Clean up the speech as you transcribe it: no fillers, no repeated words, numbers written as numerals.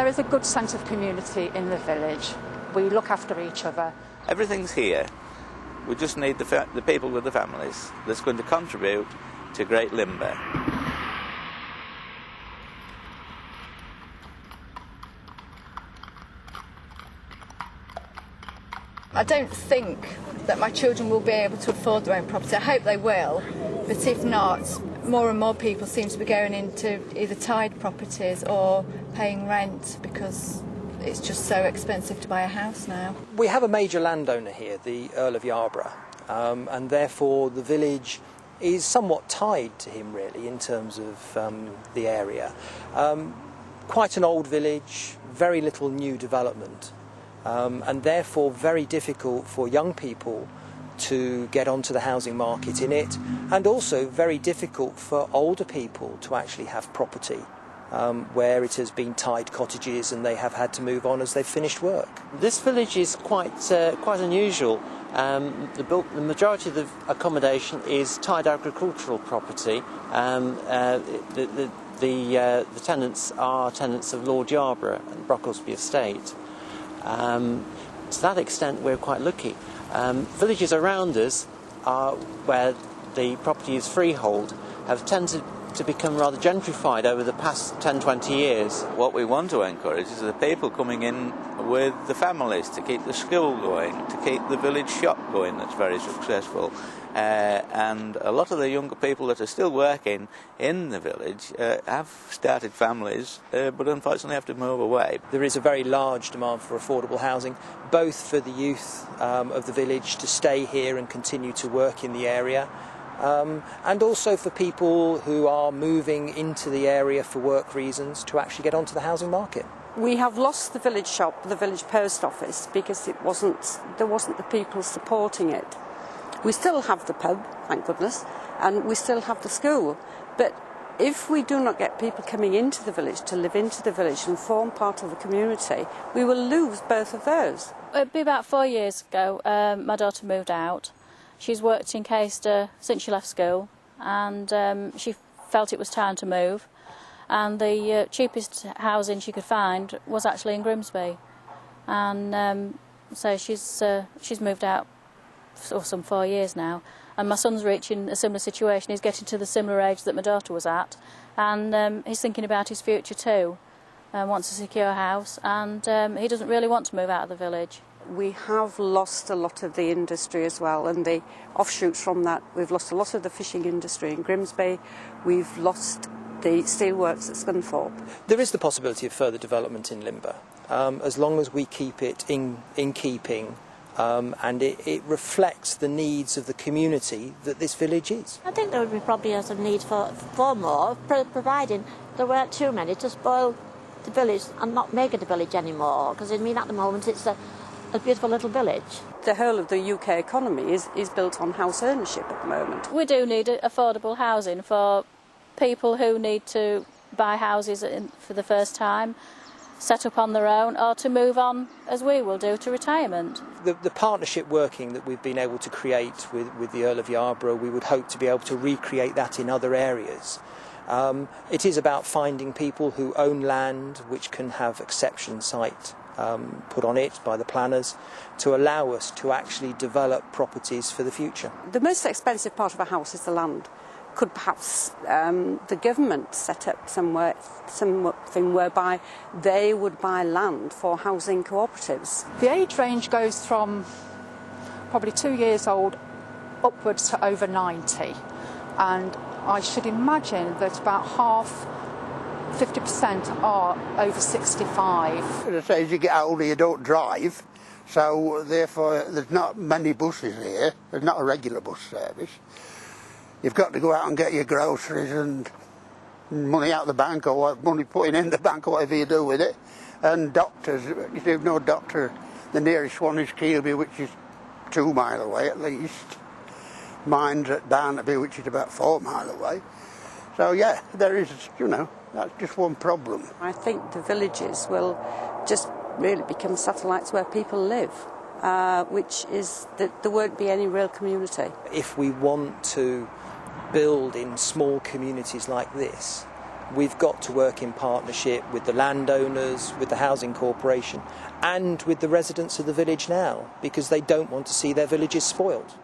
There is a good sense of community in the village. We look after each other. Everything's here. We just need the people with the families that's going to contribute to Great Limber. I don't think that my children will be able to afford their own property. I hope they will, but if not, more and more people seem to be going into either tied properties or paying rent because it's just so expensive to buy a house now. We have a major landowner here, the Earl of Yarborough, and therefore the village is somewhat tied to him really in terms of the area. Quite an old village, very little new development. And therefore very difficult for young people to get onto the housing market in it, and also very difficult for older people to actually have property where it has been tied cottages and they have had to move on as they've finished work. This village is quite unusual. The majority of the accommodation is tied agricultural property. The tenants are tenants of Lord Yarborough and Brocklesby Estate. To that extent we're quite lucky. Villages around us, where the property is freehold, have tended to become rather gentrified over the past 10-20 years. What we want to encourage is the people coming in with the families to keep the school going, to keep the village shop going that's very successful. And a lot of the younger people that are still working in the village have started families, but unfortunately have to move away. There is a very large demand for affordable housing, both for the youth of the village to stay here and continue to work in the area, and also for people who are moving into the area for work reasons to actually get onto the housing market. We have lost the village shop, the village post office, because there wasn't the people supporting it. We still have the pub, thank goodness, and we still have the school. But if we do not get people coming into the village to live into the village and form part of the community, we will lose both of those. It'd be about 4 years ago, my daughter moved out. She's worked in Caister since she left school, and she felt it was time to move. And the cheapest housing she could find was actually in Grimsby, and so she's moved out for some 4 years now. And my son's reaching a similar situation. He's getting to the similar age that my daughter was at, and he's thinking about his future too. Wants a secure house, and he doesn't really want to move out of the village. We have lost a lot of the industry as well, and the offshoots from that. We've lost a lot of the fishing industry in Grimsby. We've lost the steelworks at Scunthorpe. There is the possibility of further development in Limber, as long as we keep it in keeping, and it reflects the needs of the community that this village is. I think there would be probably a need for more, providing there weren't too many to spoil the village and not make it a village anymore, because I mean at the moment it's a beautiful little village. The whole of the UK economy is built on house ownership at the moment. We do need affordable housing for people who need to buy houses for the first time, set up on their own, or to move on, as we will do, to retirement. The partnership working that we've been able to create with the Earl of Yarborough, we would hope to be able to recreate that in other areas. It is about finding people who own land which can have exception site put on it by the planners to allow us to actually develop properties for the future. The most expensive part of a house is the land. Could perhaps the government set up something whereby they would buy land for housing cooperatives? The age range goes from probably 2 years old upwards to over 90, and I should imagine that about half, 50% are over 65. As I say, as you get older you don't drive, so therefore there's not many buses here. There's not a regular bus service. You've got to go out and get your groceries and money out of the bank, or money putting in the bank, or whatever you do with it. And doctors, if you've no doctor, the nearest one is Keelby, which is 2 miles away at least. Mine's at Barnaby, which is about 4 miles away. So yeah, there is, that's just one problem. I think the villages will just really become satellites where people live, which is that there won't be any real community. If we want to build in small communities like this, we've got to work in partnership with the landowners, with the housing corporation, and with the residents of the village now, because they don't want to see their villages spoiled.